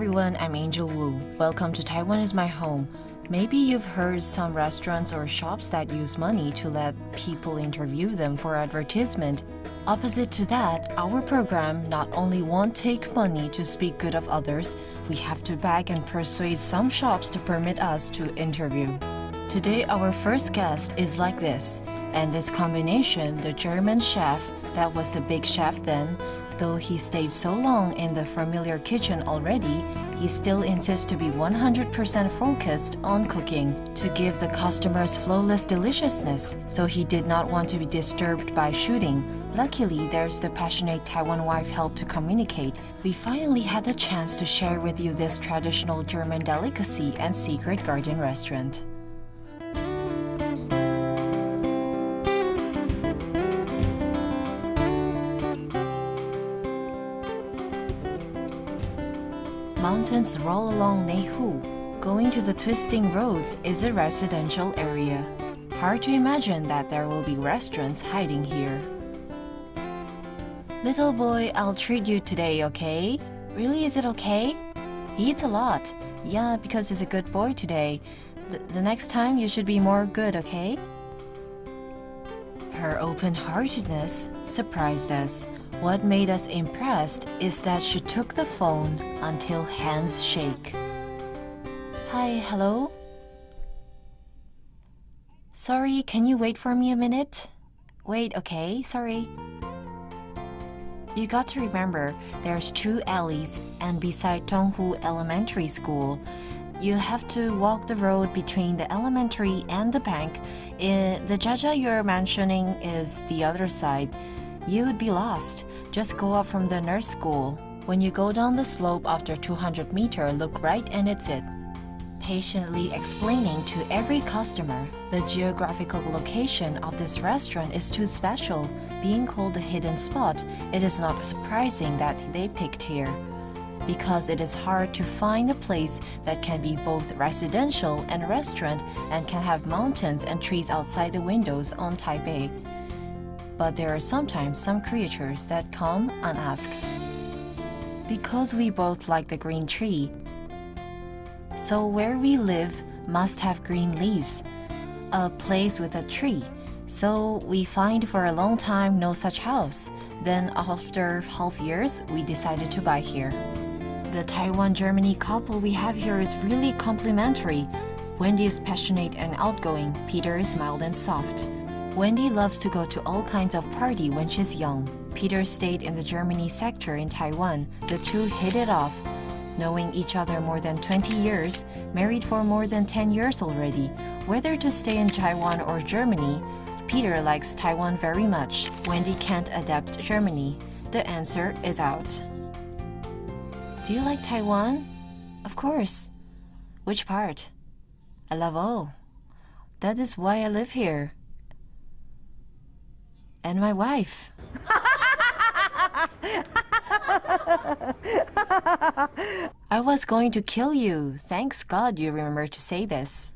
everyone, I'm Angel Wu. Welcome to Taiwan is my home. Maybe you've heard some restaurants or shops that use money to let people interview them for advertisement. Opposite to that, our program not only won't take money to speak good of others, we have to beg and persuade some shops to permit us to interview. Today, our first guest is like this, and this combination, the German chef, that was the big chef then, though he stayed so long in the familiar kitchen already, he still insists to be 100% focused on cooking to give the customers flawless deliciousness, so he did not want to be disturbed by shooting. Luckily, there's the passionate Taiwan wife help to communicate. We finally had the chance to share with you this traditional German delicacy and secret garden restaurant. Mountains roll along Neihu. Going to the twisting roads is a residential area. Hard to imagine that there will be restaurants hiding here. Little boy, I'll treat you today, okay? Really, is it okay? He eats a lot. Yeah, because he's a good boy today. The next time you should be more good, okay? Her open-heartedness surprised us. What made us impressed is that she took the phone until hands shake. Hi, hello? Sorry, can you wait for me a minute? Wait, okay, sorry. You got to remember, there's 2 alleys, and beside Tonghu Elementary School, you have to walk the road between the elementary and the bank. The Jaja you're mentioning is the other side. You would be lost. Just go up from the nurse school. When you go down the slope after 200 meters, look right and it's it. Patiently explaining to every customer, the geographical location of this restaurant is too special. Being called a hidden spot, it is not surprising that they picked here, because it is hard to find a place that can be both residential and restaurant and can have mountains and trees outside the windows on Taipei. But there are sometimes some creatures that come unasked. Because we both like the green tree, so where we live must have green leaves, a place with a tree. So we find for a long time no such house. Then after half years, we decided to buy here. The Taiwan-Germany couple we have here is really complimentary. Wendy is passionate and outgoing. Peter is mild and soft. Wendy loves to go to all kinds of party when she's young. Peter stayed in the Germany sector in Taiwan. The two hit it off. Knowing each other more than 20 years, married for more than 10 years already. Whether to stay in Taiwan or Germany, Peter likes Taiwan very much. Wendy can't adapt Germany. The answer is out. Do you like Taiwan? Of course. Which part? I love all. That is why I live here. And my wife. I was going to kill you. Thanks God you remember to say this.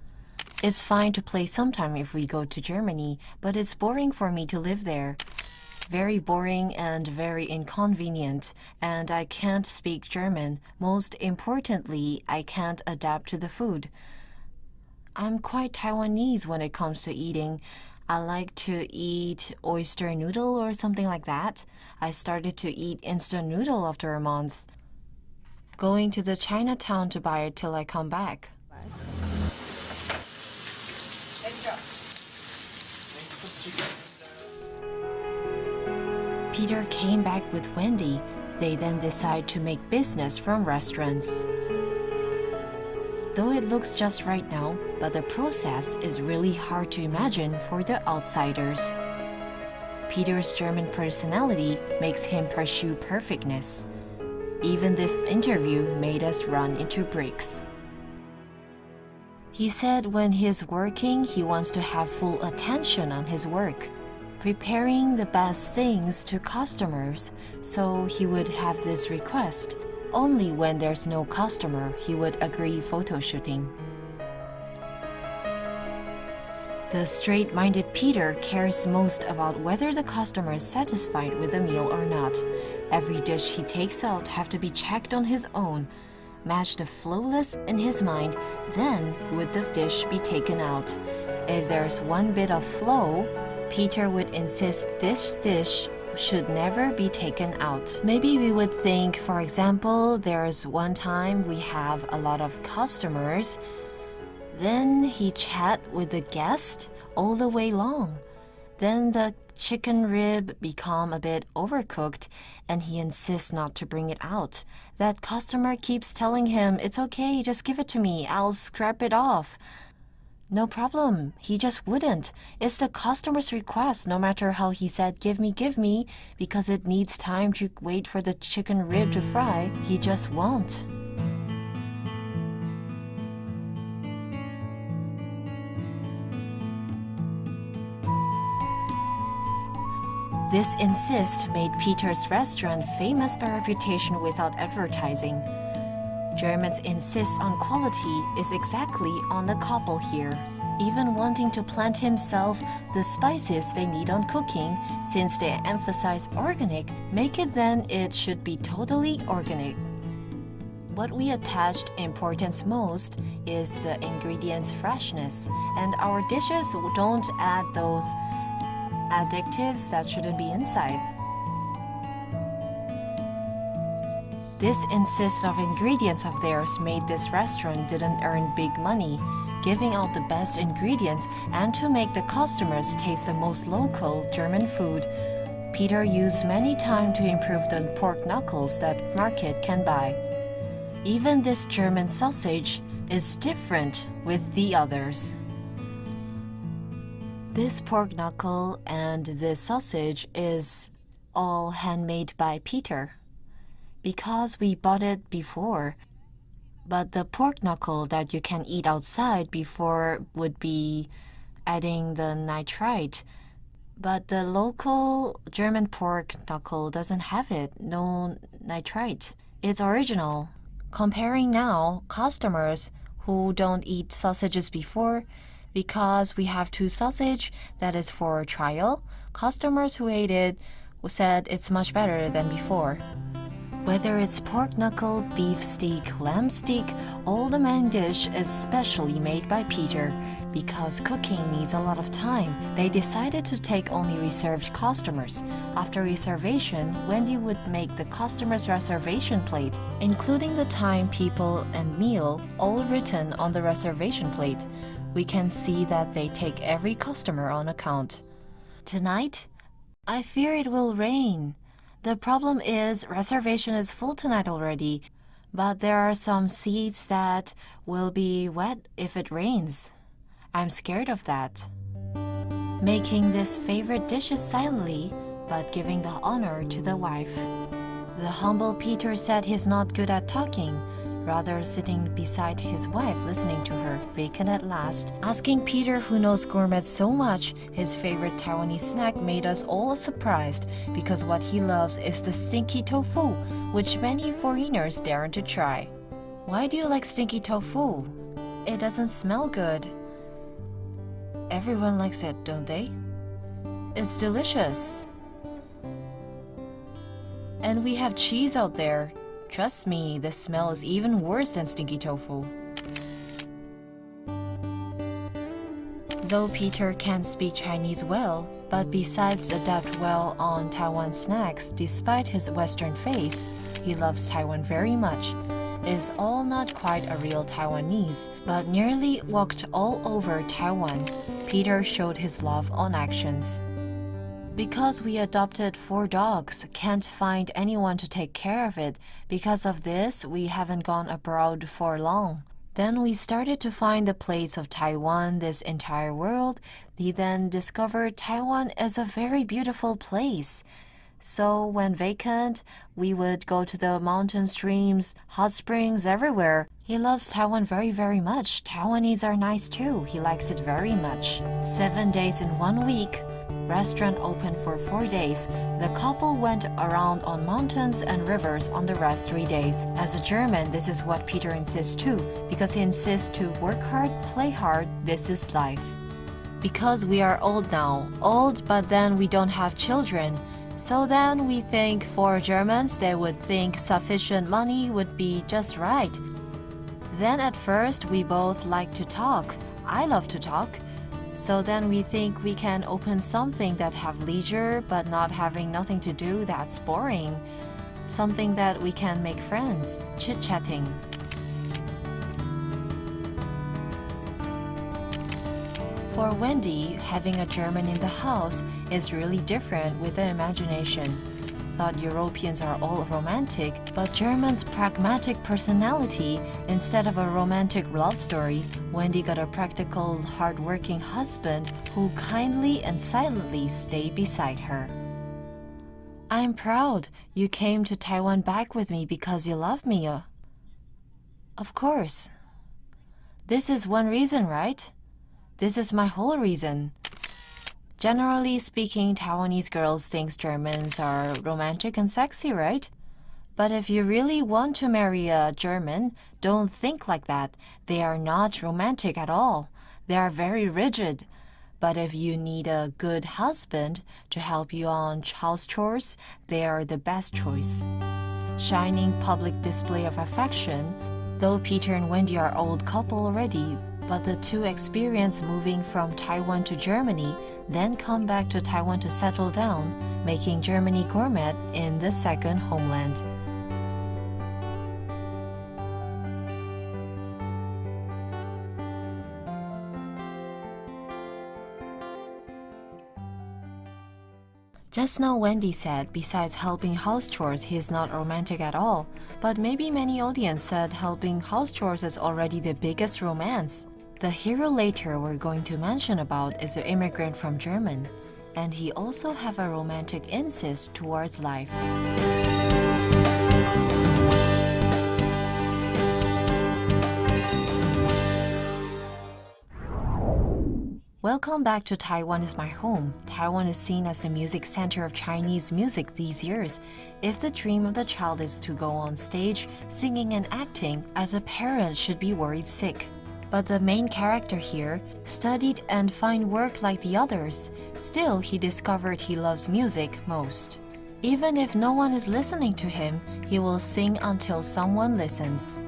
It's fine to play sometime if we go to Germany, but it's boring for me to live there. Very boring and very inconvenient, and I can't speak German. Most importantly, I can't adapt to the food. I'm quite Taiwanese when it comes to eating. I like to eat oyster noodle or something like that. I started to eat instant noodle after a month. Going to the Chinatown to buy it till I come back. Peter came back with Wendy. They then decide to make business from restaurants. Though it looks just right now, but the process is really hard to imagine for the outsiders. Peter's German personality makes him pursue perfectness. Even this interview made us run into bricks. He said when he's working, he wants to have full attention on his work, preparing the best things to customers, so he would have this request. Only when there's no customer, he would agree photo shooting. The straight-minded Peter cares most about whether the customer is satisfied with the meal or not. Every dish he takes out have to be checked on his own. matched the flawless in his mind, then would the dish be taken out. If there's one bit of flaw, Peter would insist this dish should never be taken out. Maybe we would think, for example, there's one time we have a lot of customers. Then he chat with the guest all the way long. Then the chicken rib become a bit overcooked and he insists not to bring it out. That customer keeps telling him, it's okay, just give it to me, I'll scrap it off. No problem, he just wouldn't. It's the customer's request, no matter how he said, give me, because it needs time to wait for the chicken rib to fry, he just won't. This insist made Peter's restaurant famous by reputation without advertising. Germans insist on quality is exactly on the couple here, even wanting to plant himself the spices they need on cooking, since they emphasize organic, make it then it should be totally organic. What we attached importance most is the ingredients' freshness, and our dishes don't add those additives that shouldn't be inside. This insist of ingredients of theirs made this restaurant didn't earn big money, giving out the best ingredients and to make the customers taste the most local German food. Peter used many time to improve the pork knuckles that market can buy. Even this German sausage is different with the others. This pork knuckle and this sausage is all handmade by Peter, because we bought it before. But the pork knuckle that you can eat outside before would be adding the nitrite. But the local German pork knuckle doesn't have it, no nitrite. It's original. Comparing now, customers who don't eat sausages before, because we have two sausage that is for trial, customers who ate it said it's much better than before. Whether it's pork knuckle, beef steak, lamb steak, all the main dish is specially made by Peter. Because cooking needs a lot of time, they decided to take only reserved customers. After reservation, Wendy would make the customer's reservation plate, including the time, people, and meal, all written on the reservation plate. We can see that they take every customer on account. Tonight, I fear it will rain. The problem is reservation is full tonight already, but there are some seats that will be wet if it rains. I'm scared of that. Making this favorite dishes silently, but giving the honor to the wife. The humble Peter said he's not good at talking, rather sitting beside his wife listening to her, vacant at last. Asking Peter, who knows gourmet so much, his favorite Taiwanese snack made us all surprised, because what he loves is the stinky tofu, which many foreigners daren't to try. Why do you like stinky tofu? It doesn't smell good. Everyone likes it, don't they? It's delicious. And we have cheese out there. Trust me, the smell is even worse than stinky tofu. Though Peter can't speak Chinese well, but besides adapt well on Taiwan snacks, despite his Western face, he loves Taiwan very much. Is all not quite a real Taiwanese, but nearly walked all over Taiwan. Peter showed his love on actions. Because we adopted 4 dogs, can't find anyone to take care of it. Because of this, we haven't gone abroad for long. Then we started to find the place of Taiwan, this entire world. We then discovered Taiwan is a very beautiful place. So when vacant, we would go to the mountain streams, hot springs, everywhere. He loves Taiwan very, very much. Taiwanese are nice too. He likes it very much. 7 days in 1 week. Restaurant opened for 4 days. The couple went around on mountains and rivers on the rest 3 days. As a German, this is what Peter insists too, because he insists to work hard, play hard, this is life. Because we are old now. Old, but then we don't have children. So then we think for Germans, they would think sufficient money would be just right. Then at first we both like to talk. I love to talk. So then we think we can open something that have leisure but not having nothing to do that's boring. Something that we can make friends, chit-chatting. For Wendy, having a German in the house is really different with the imagination. Thought Europeans are all romantic, but German's pragmatic personality, instead of a romantic love story, Wendy got a practical, hard-working husband who kindly and silently stayed beside her. I'm proud you came to Taiwan back with me because you love me. Of course. This is one reason, right? This is my whole reason. Generally speaking, Taiwanese girls think Germans are romantic and sexy, right? But if you really want to marry a German, don't think like that. They are not romantic at all. They are very rigid. But if you need a good husband to help you on house chores, they are the best choice. Shining public display of affection, though Peter and Wendy are old couple already, but the two experience moving from Taiwan to Germany, then come back to Taiwan to settle down, making Germany gourmet in the second homeland. Just now Wendy said besides helping house chores he is not romantic at all, but maybe many audience said helping house chores is already the biggest romance. The hero later we're going to mention about is an immigrant from Germany, and he also have a romantic insist towards life. Welcome back to Taiwan is my home. Taiwan is seen as the music center of Chinese music these years. If the dream of the child is to go on stage, singing and acting, as a parent should be worried sick. But the main character here studied and find work like the others. Still, he discovered he loves music most. Even if no one is listening to him, he will sing until someone listens.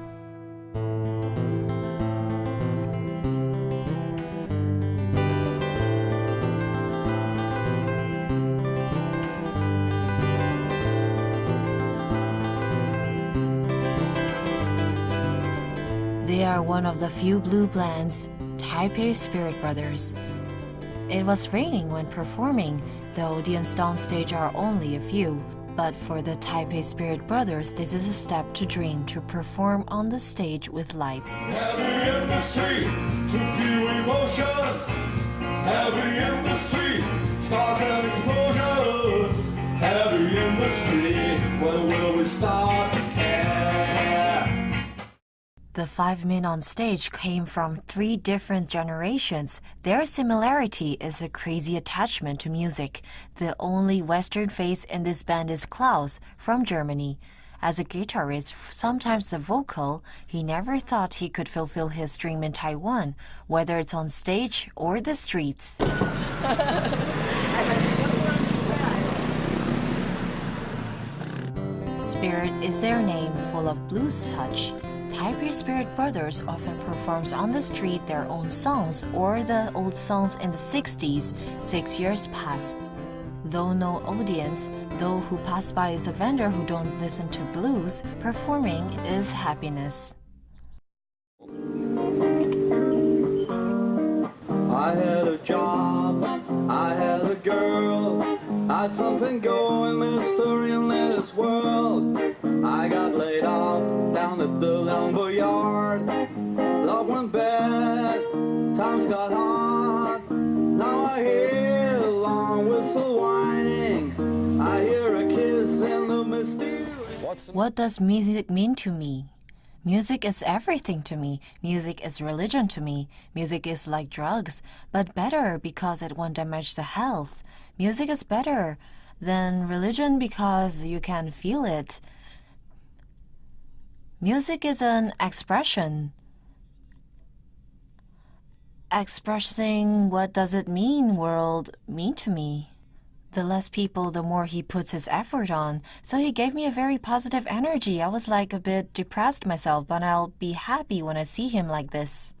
They are one of the few blue bloods, Taipei Spirit Brothers. It was raining when performing. The audience downstage are only a few. But for the Taipei Spirit Brothers, this is a step to dream to perform on the stage with lights. Heavy in the street, too few emotions. Heavy in the street, stars and explosions. Heavy in the street, when will we start to care? The 5 men on stage came from 3 different generations. Their similarity is a crazy attachment to music. The only Western face in this band is Klaus from Germany. As a guitarist, sometimes a vocal, he never thought he could fulfill his dream in Taiwan, whether it's on stage or the streets. Spirit is their name, full of blues touch. Taipei Spirit Brothers often performs on the street their own songs or the old songs in the 60s, 6 years past. Though no audience, though who pass by is a vendor who don't listen to blues, performing is happiness. I had a job, I had a girl, I had something going, mystery in this world. I got laid off down at the lumber yard. Love went bad, times got hard. Now I hear a long whistle whining. I hear a kiss in the misty. What does music mean to me? Music is everything to me. Music is religion to me. Music is like drugs, but better because it won't damage the health. Music is better than religion because you can feel it. Music is an expression. Expressing what does it mean, world, mean to me. The less people, the more he puts his effort on. So he gave me a very positive energy. I was like a bit depressed myself, but I'll be happy when I see him like this.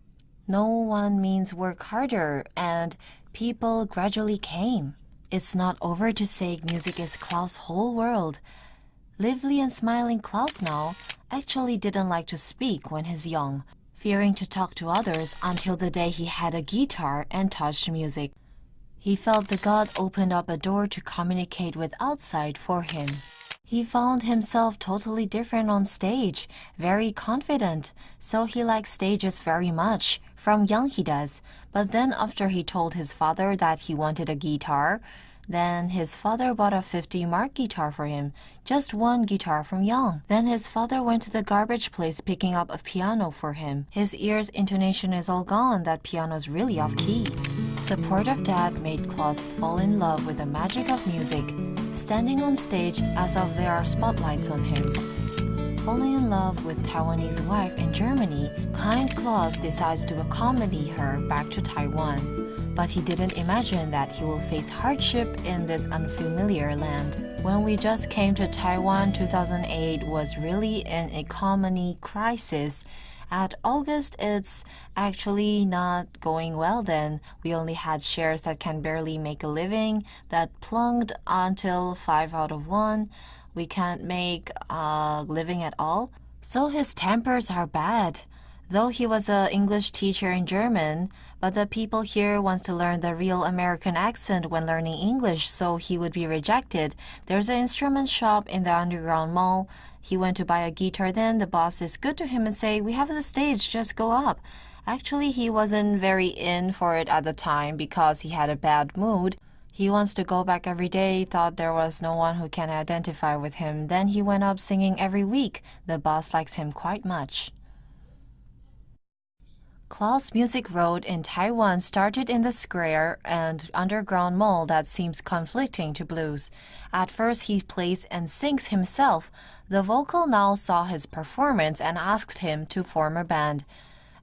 No one means work harder, and people gradually came. It's not over to say music is Klaus' whole world. Lively and smiling Klaus now actually didn't like to speak when he's young, fearing to talk to others until the day he had a guitar and touched music. He felt the God opened up a door to communicate with outside for him. He found himself totally different on stage, very confident, so he likes stages very much. From young he does. But then after he told his father that he wanted a guitar, then his father bought a 50-mark guitar for him, just one guitar from young. Then his father went to the garbage place picking up a piano for him. His ear's intonation is all gone, that piano's really off key. Supportive dad made Klaus fall in love with the magic of music, standing on stage as if there are spotlights on him. Falling in love with Taiwanese wife in Germany, kind Klaus decides to accompany her back to Taiwan. But he didn't imagine that he will face hardship in this unfamiliar land. When we just came to Taiwan, 2008 was really an economy crisis. At August, it's actually not going well then. We only had shares that can barely make a living, that plunged until 5 out of 1. We can't make a living at all. So his tempers are bad. Though he was an English teacher in German, but the people here wants to learn the real American accent when learning English, so he would be rejected. There's an instrument shop in the underground mall. He went to buy a guitar then. The boss is good to him and say, "We have the stage, just go up." Actually, he wasn't very in for it at the time because he had a bad mood. He wants to go back every day, thought there was no one who can identify with him. Then he went up singing every week. The boss likes him quite much. Klaus' music road in Taiwan started in the square and underground mall that seems conflicting to blues. At first, he plays and sings himself. The vocal now saw his performance and asked him to form a band.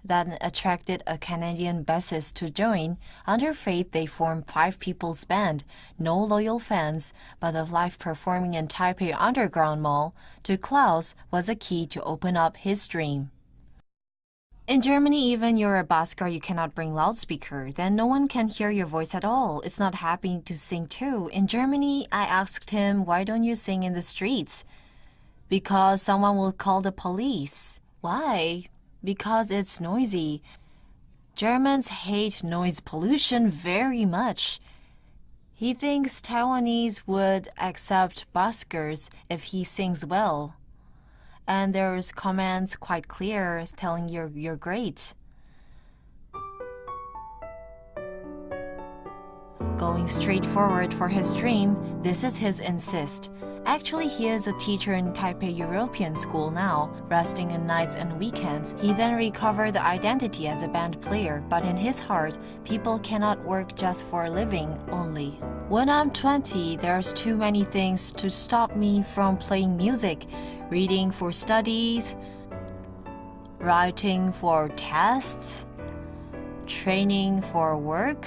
That attracted a Canadian bassist to join. Under faith, they formed 5 people's band. No loyal fans, but the live performing in Taipei Underground Mall to Klaus was a key to open up his dream. In Germany, even you're a busker, you cannot bring loudspeaker. Then no one can hear your voice at all. It's not happy to sing too. In Germany, I asked him, "Why don't you sing in the streets?" "Because someone will call the police." "Why?" "Because it's noisy." Germans hate noise pollution very much. He thinks Taiwanese would accept buskers if he sings well. And there's comments quite clear telling you're great. Going straight forward for his dream, this is his insist. Actually, he is a teacher in Taipei European School now, resting on nights and weekends. He then recovered the identity as a band player, but in his heart, people cannot work just for a living only. When I'm 20, there's too many things to stop me from playing music, reading for studies, writing for tests, training for work.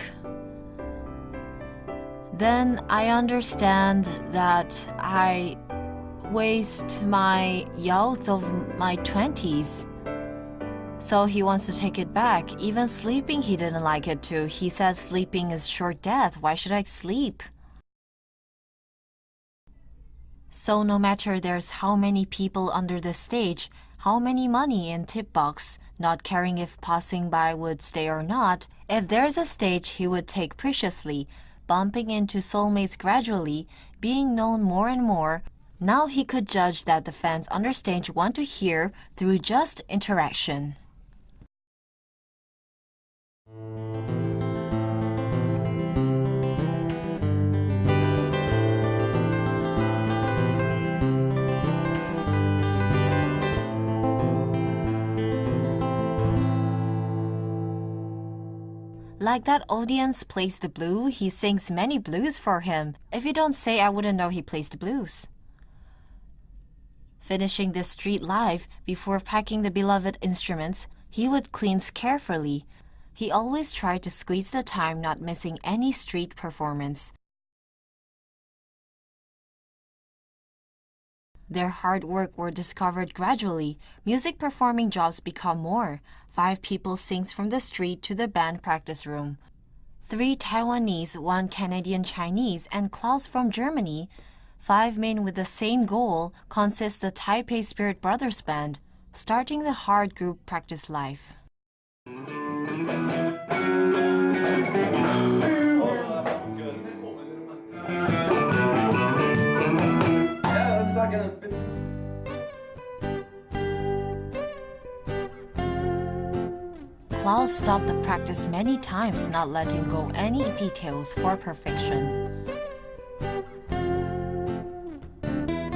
Then I understand that I waste my youth of my 20s. So he wants to take it back. Even sleeping, he didn't like it too. He says sleeping is short death. Why should I sleep? So no matter there's how many people under the stage, how many money in tip box, not caring if passing by would stay or not, if there's a stage he would take preciously, bumping into soulmates gradually, being known more and more. Now he could judge that the fans on the stage want to hear through just interaction. Like that audience plays the blues, he sings many blues for him. If you don't say, I wouldn't know he plays the blues. Finishing this street live, before packing the beloved instruments, he would cleanse carefully. He always tried to squeeze the time, not missing any street performance. Their hard work were discovered gradually. Music performing jobs become more. 5 people sings from the street to the band practice room. 3 Taiwanese, 1 Canadian Chinese, and Klaus from Germany. 5 men with the same goal consist the Taipei Spirit Brothers Band, starting the hard group practice life. Klaus stopped the practice many times, not letting go any details for perfection.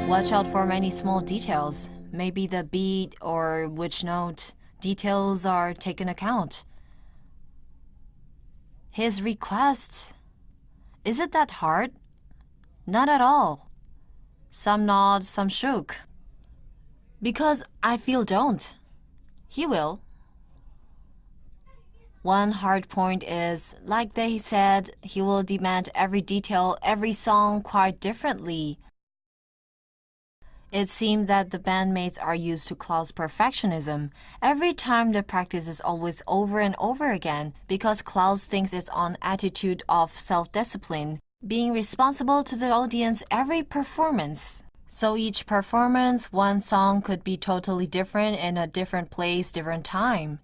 Watch out for many small details. Maybe the beat or which note. Details are taken account. His request. Is it that hard? Not at all. Some nod, some shook. Because I feel don't. He will. One hard point is, like they said, he will demand every detail, every song quite differently. It seemed that the bandmates are used to Klaus' perfectionism. Every time the practice is always over and over again because Klaus thinks it's on attitude of self-discipline, being responsible to the audience every performance. So each performance, one song could be totally different in a different place, different time.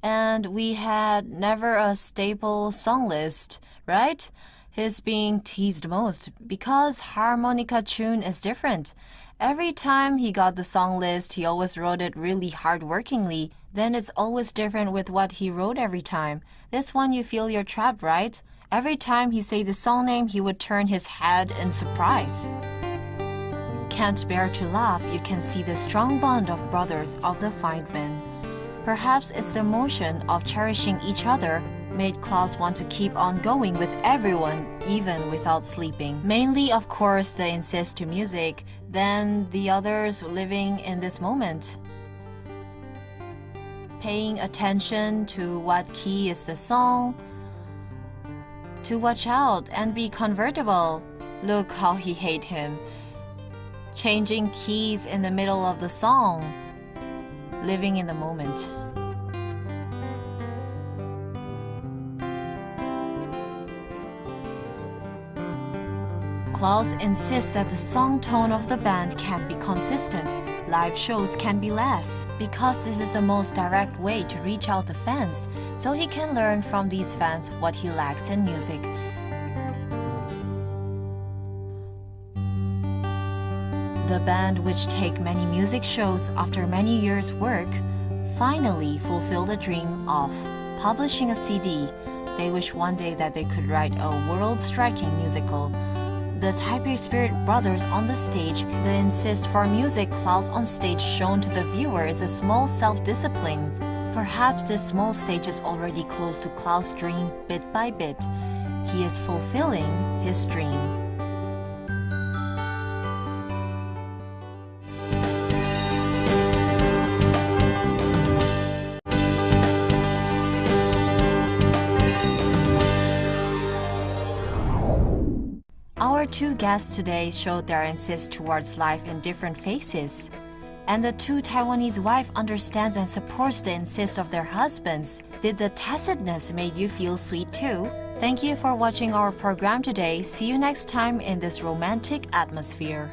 And we had never a staple song list, right? He's being teased most because harmonica tune is different. Every time he got the song list, he always wrote it really hard-workingly. Then it's always different with what he wrote every time. This one you feel you're trapped, right? Every time he say the song name, he would turn his head in surprise. Can't bear to laugh, you can see the strong bond of brothers of the Feynman. Perhaps it's the emotion of cherishing each other made Klaus want to keep on going with everyone, even without sleeping. Mainly, of course, the insist to music, then the others living in this moment. Paying attention to what key is the song, to watch out and be convertible. Look how he hate him. Changing keys in the middle of the song. Living in the moment. Klaus insists that the song tone of the band can't be consistent. Live shows can be less, because this is the most direct way to reach out the fans, so he can learn from these fans what he lacks in music. The band, which take many music shows after many years' work, finally fulfill the dream of publishing a CD. They wish one day that they could write a world-striking musical. The Taipei Spirit Brothers on the stage, the insist for music Klaus on stage shown to the viewer is a small self-discipline. Perhaps this small stage is already close to Klaus' dream bit by bit. He is fulfilling his dream. Our 2 guests today showed their insist towards life in different phases. And the 2 Taiwanese wife understands and supports the insist of their husbands. Did the tacitness make you feel sweet too? Thank you for watching our program today. See you next time in this romantic atmosphere.